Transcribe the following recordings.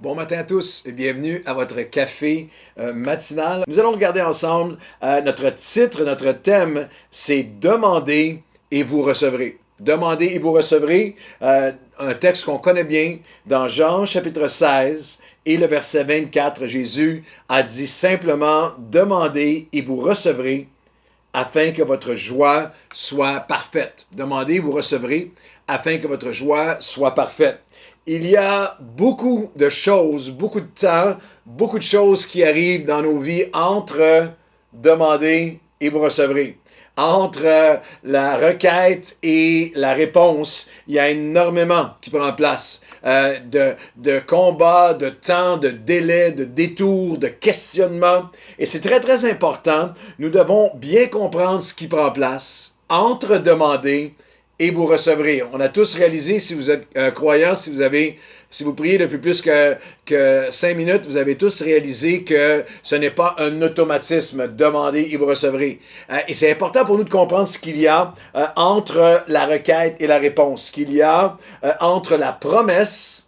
Bon matin à tous et bienvenue à votre café matinal. Nous allons regarder ensemble notre titre, notre thème, c'est « Demandez et vous recevrez ». Demandez et vous recevrez, un texte qu'on connaît bien dans Jean chapitre 16 et le verset 24. Jésus a dit simplement « Demandez et vous recevrez » afin que votre joie soit parfaite. Demandez, vous recevrez, afin que votre joie soit parfaite. Il y a beaucoup de choses, beaucoup de temps, beaucoup de choses qui arrivent dans nos vies entre demander et vous recevrez. Entre la requête et la réponse, il y a énormément qui prend place. De combats, de temps, de délais, de détours, de questionnements. Et c'est très, très important. Nous devons bien comprendre ce qui prend place entre demander et vous recevrez. On a tous réalisé, si vous êtes croyant, si vous priez depuis plus que 5 minutes, vous avez tous réalisé que ce n'est pas un automatisme, demandez et vous recevrez. Et c'est important pour nous de comprendre ce qu'il y a entre la requête et la réponse, ce qu'il y a entre la promesse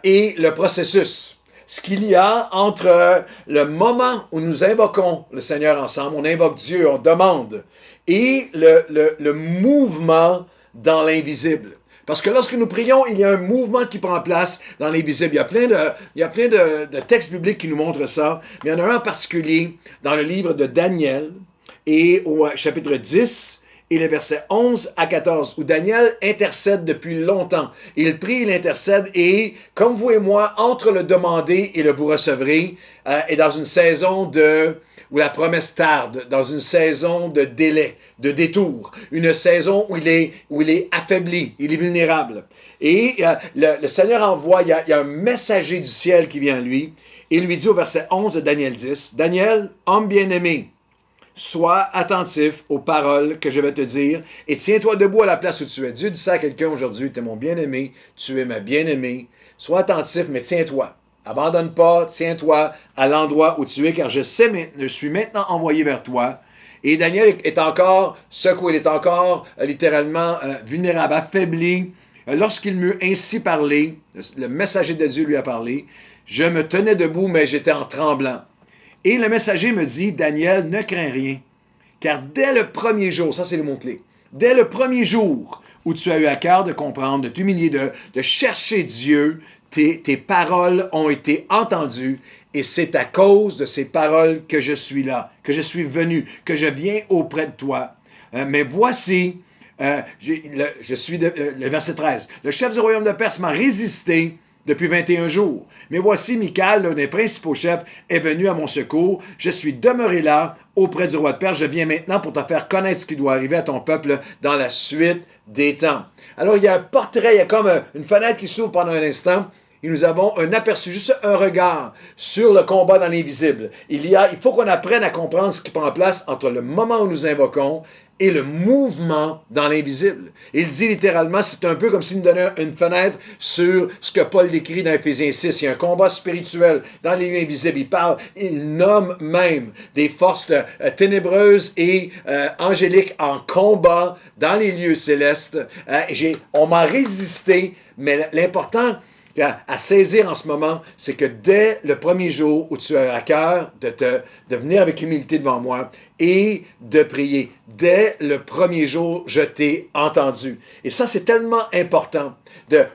et le processus. Ce qu'il y a entre le moment où nous invoquons le Seigneur ensemble, on invoque Dieu, on demande, et le mouvement dans l'invisible. Parce que lorsque nous prions, il y a un mouvement qui prend place dans l'invisible. Il y a plein de textes bibliques qui nous montrent ça, mais il y en a un en particulier dans le livre de Daniel et au chapitre 10, et les versets 11 à 14, où Daniel intercède depuis longtemps. Il prie, il intercède, et comme vous et moi, entre le demander et le vous recevrez, est dans une saison où la promesse tarde, dans une saison de délai, de détour, une saison où il est affaibli, il est vulnérable. Et le Seigneur envoie, il y a un messager du ciel qui vient à lui, et il lui dit au verset 11 de Daniel 10, « Daniel, homme bien-aimé, sois attentif aux paroles que je vais te dire et tiens-toi debout à la place où tu es. » Dieu dit ça à quelqu'un aujourd'hui, « Tu es mon bien-aimé, tu es ma bien-aimée. Sois attentif, mais tiens-toi. Abandonne pas, tiens-toi à l'endroit où tu es, car je suis maintenant envoyé vers toi. » Et Daniel est encore secoué, il est encore littéralement vulnérable, affaibli. Lorsqu'il m'eut ainsi parlé, le messager de Dieu lui a parlé, je me tenais debout, mais j'étais en tremblant. Et le messager me dit, « Daniel, ne crains rien, car dès le premier jour, ça c'est le mot-clé, dès le premier jour où tu as eu à cœur de comprendre, de t'humilier, de chercher Dieu, tes paroles ont été entendues et c'est à cause de ces paroles que je suis là, que je suis venu, que je viens auprès de toi. Mais voici, le verset 13, le chef du royaume de Perse m'a résisté depuis 21 jours. Mais voici, Michaël, l'un des principaux chefs, est venu à mon secours. Je suis demeuré là, auprès du roi de Perse. Je viens maintenant pour te faire connaître ce qui doit arriver à ton peuple dans la suite des temps. » Alors, il y a un portrait, il y a comme une fenêtre qui s'ouvre pendant un instant, et nous avons un aperçu, juste un regard sur le combat dans l'invisible. Il faut qu'on apprenne à comprendre ce qui prend place entre le moment où nous invoquons et le mouvement dans l'invisible. Il dit littéralement, c'est un peu comme s'il nous donnait une fenêtre sur ce que Paul décrit dans Éphésiens 6. Il y a un combat spirituel dans les lieux invisibles. Il nomme même des forces ténébreuses et angéliques en combat dans les lieux célestes. On m'a résisté, mais l'important à saisir en ce moment, c'est que dès le premier jour où tu as à cœur de venir avec humilité devant moi et de prier, dès le premier jour, je t'ai entendu. Et ça, c'est tellement important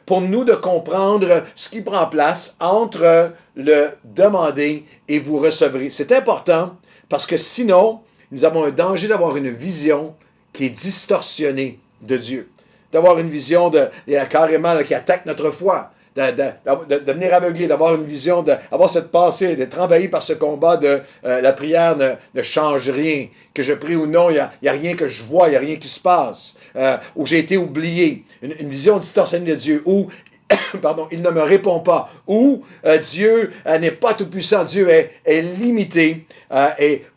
pour nous de comprendre ce qui prend place entre le demander et vous recevrez. C'est important parce que sinon, nous avons un danger d'avoir une vision qui est distorsionnée de Dieu. D'avoir une vision carrément qui attaque notre foi. De devenir aveuglé, d'avoir une vision, d'avoir cette pensée, d'être envahi par ce combat de la prière ne change rien. Que je prie ou non, il n'y a rien que je vois, il n'y a rien qui se passe. Où j'ai été oublié. Une vision distorsionnée de Dieu. Où pardon, il ne me répond pas. Où Dieu n'est pas tout-puissant, Dieu est limité.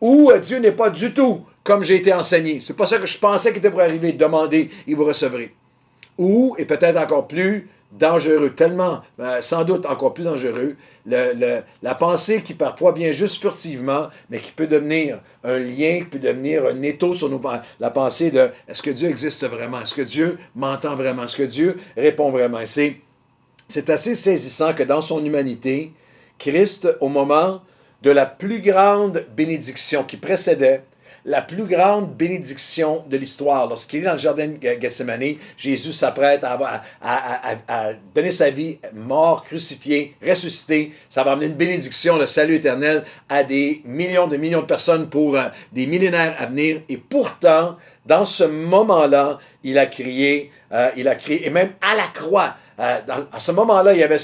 Où Dieu n'est pas du tout comme j'ai été enseigné. C'est pas ça que je pensais qu'il était pour arriver. Demandez, et vous recevrez. Ou, et peut-être encore plus dangereux, tellement, sans doute encore plus dangereux, la pensée qui parfois vient juste furtivement, mais qui peut devenir un lien, qui peut devenir un étau sur la pensée de « Est-ce que Dieu existe vraiment? Est-ce que Dieu m'entend vraiment? Est-ce que Dieu répond vraiment? » C'est C'est assez saisissant que dans son humanité, Christ, au moment de la plus grande bénédiction qui précédait, la plus grande bénédiction de l'histoire. Lorsqu'il est dans le jardin de Gethsémani, Jésus s'apprête à donner sa vie, mort, crucifié, ressuscité. Ça va amener une bénédiction, le salut éternel à des millions de personnes pour des millénaires à venir. Et pourtant, dans ce moment-là, il a crié, et même à la croix, à ce moment-là, il y avait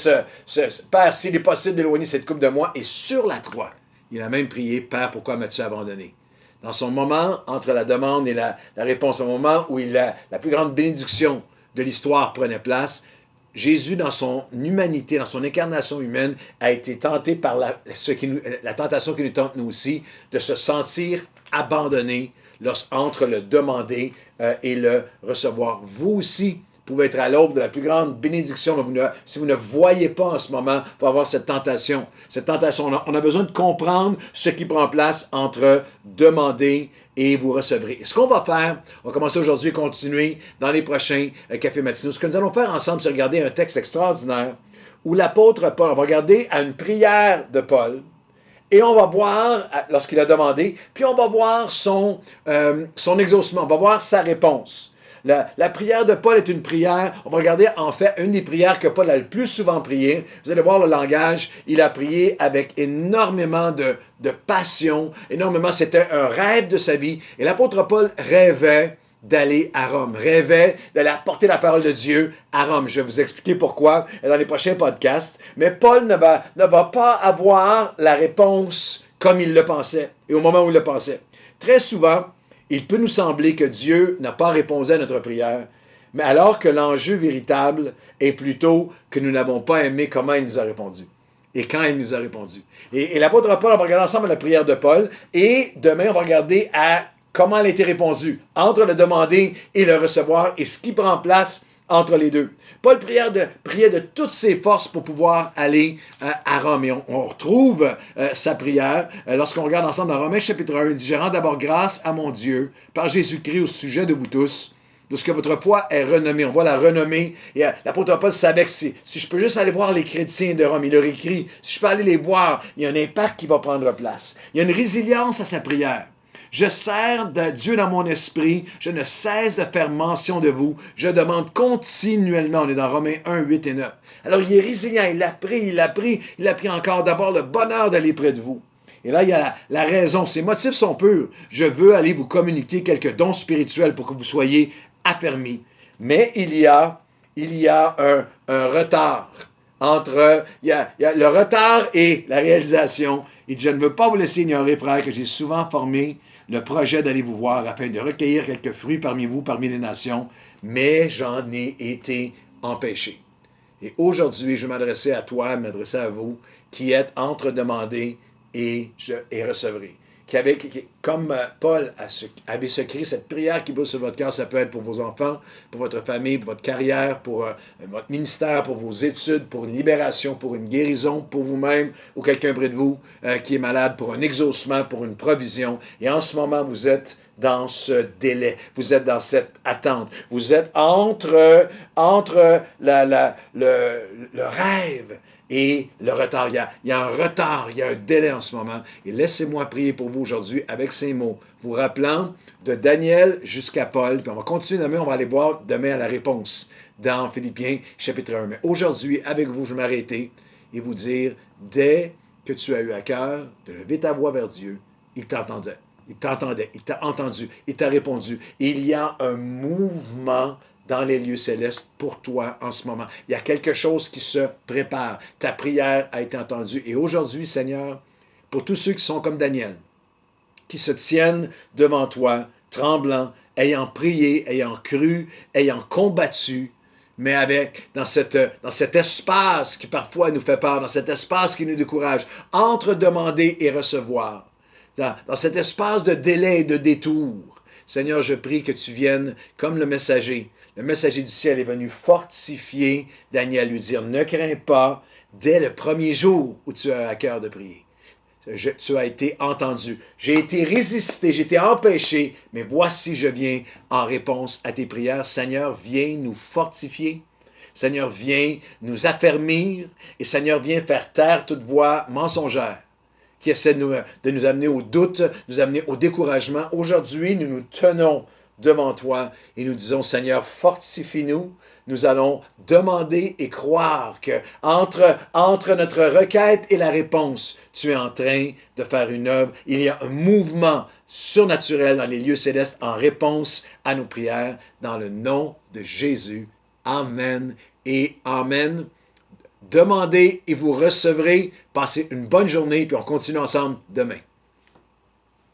Père, s'il est possible d'éloigner cette coupe de moi. Et sur la croix, il a même prié, Père, pourquoi m'as-tu abandonné? Dans son moment, entre la demande et la réponse, au moment où la plus grande bénédiction de l'histoire prenait place, Jésus, dans son humanité, dans son incarnation humaine, a été tenté par la tentation qui nous tente nous aussi, de se sentir abandonné entre le demander et le recevoir. Vous aussi, pouvez être à l'aube de la plus grande bénédiction, mais si vous ne voyez pas en ce moment, pour avoir cette tentation. Cette tentation, on a besoin de comprendre ce qui prend place entre demander et vous recevrez. Et ce qu'on va faire, on va commencer aujourd'hui et continuer dans les prochains cafés matinaux. Ce que nous allons faire ensemble, c'est regarder un texte extraordinaire où l'apôtre Paul, on va regarder à une prière de Paul, et on va voir, lorsqu'il a demandé, puis on va voir son exaucement, on va voir sa réponse. La prière de Paul est une prière, on va regarder en fait une des prières que Paul a le plus souvent prié. Vous allez voir le langage, il a prié avec énormément de passion, énormément, c'était un rêve de sa vie. Et l'apôtre Paul rêvait d'aller à Rome, rêvait d'aller apporter la parole de Dieu à Rome. Je vais vous expliquer pourquoi dans les prochains podcasts. Mais Paul ne va pas avoir la réponse comme il le pensait et au moment où il le pensait. Très souvent, il peut nous sembler que Dieu n'a pas répondu à notre prière, mais alors que l'enjeu véritable est plutôt que nous n'avons pas aimé comment il nous a répondu et quand il nous a répondu. Et l'apôtre Paul, on va regarder ensemble la prière de Paul et demain, on va regarder à comment elle a été répondue entre le demander et le recevoir et ce qui prend place entre les deux. Paul priait de toutes ses forces pour pouvoir aller à Rome. Et on retrouve sa prière lorsqu'on regarde ensemble dans Romains chapitre 1. Il dit « Je rends d'abord grâce à mon Dieu par Jésus-Christ au sujet de vous tous, de ce que votre foi est renommée. » On voit la renommée. Et l'apôtre Paul savait que si je peux juste aller voir les chrétiens de Rome, il leur écrit, si je peux aller les voir, il y a un impact qui va prendre place. Il y a une résilience à sa prière. Je sers de Dieu dans mon esprit. Je ne cesse de faire mention de vous. Je demande continuellement. On est dans Romains 1, 8 et 9. Alors, il est résilient. Il a pris encore d'abord le bonheur d'aller près de vous. Et là, il y a la raison. Ses motifs sont purs. Je veux aller vous communiquer quelques dons spirituels pour que vous soyez affermis. Mais il y a un retard il y a le retard et la réalisation. Il dit, je ne veux pas vous laisser ignorer, frère, que j'ai souvent formé le projet d'aller vous voir afin de recueillir quelques fruits parmi vous, parmi les nations, mais j'en ai été empêché. Et aujourd'hui, je vais m'adresser à toi, m'adresser à vous, qui êtes entre demander et recevrez. Comme Paul avait secret, cette prière qui brûle sur votre cœur, ça peut être pour vos enfants, pour votre famille, pour votre carrière, pour votre ministère, pour vos études, pour une libération, pour une guérison, pour vous-même ou quelqu'un près de vous qui est malade, pour un exaucement, pour une provision. Et en ce moment, vous êtes dans ce délai, vous êtes dans cette attente, vous êtes entre le rêve et le retard. Il y a un retard, il y a un délai en ce moment. Et laissez-moi prier pour vous aujourd'hui avec ces mots, vous rappelant de Daniel jusqu'à Paul. Puis on va continuer demain, on va aller voir demain à la réponse dans Philippiens chapitre 1. Mais aujourd'hui, avec vous, je vais m'arrêter et vous dire, dès que tu as eu à cœur de lever ta voix vers Dieu, il t'entendait. Il t'entendait, il t'a entendu, il t'a répondu. Il y a un mouvement dans les lieux célestes pour toi en ce moment. Il y a quelque chose qui se prépare. Ta prière a été entendue. Et aujourd'hui, Seigneur, pour tous ceux qui sont comme Daniel, qui se tiennent devant toi, tremblants, ayant prié, ayant cru, ayant combattu, mais dans cet espace qui parfois nous fait peur, dans cet espace qui nous décourage, entre demander et recevoir, dans cet espace de délai et de détour. Seigneur, je prie que tu viennes comme le messager. Le messager du ciel est venu fortifier Daniel, lui dire, ne crains pas, dès le premier jour où tu as à cœur de prier. Tu as été entendu. J'ai été résisté, j'ai été empêché, mais voici, je viens en réponse à tes prières. Seigneur, viens nous fortifier. Seigneur, viens nous affermir et Seigneur, viens faire taire toute voix mensongère qui essaie de nous amener au doute, nous amener au découragement. Aujourd'hui, nous nous tenons devant toi et nous disons, Seigneur, fortifie-nous. Nous allons demander et croire que entre notre requête et la réponse, tu es en train de faire une œuvre. Il y a un mouvement surnaturel dans les lieux célestes en réponse à nos prières. Dans le nom de Jésus. Amen et Amen. Demandez et vous recevrez. Passez une bonne journée, puis on continue ensemble demain.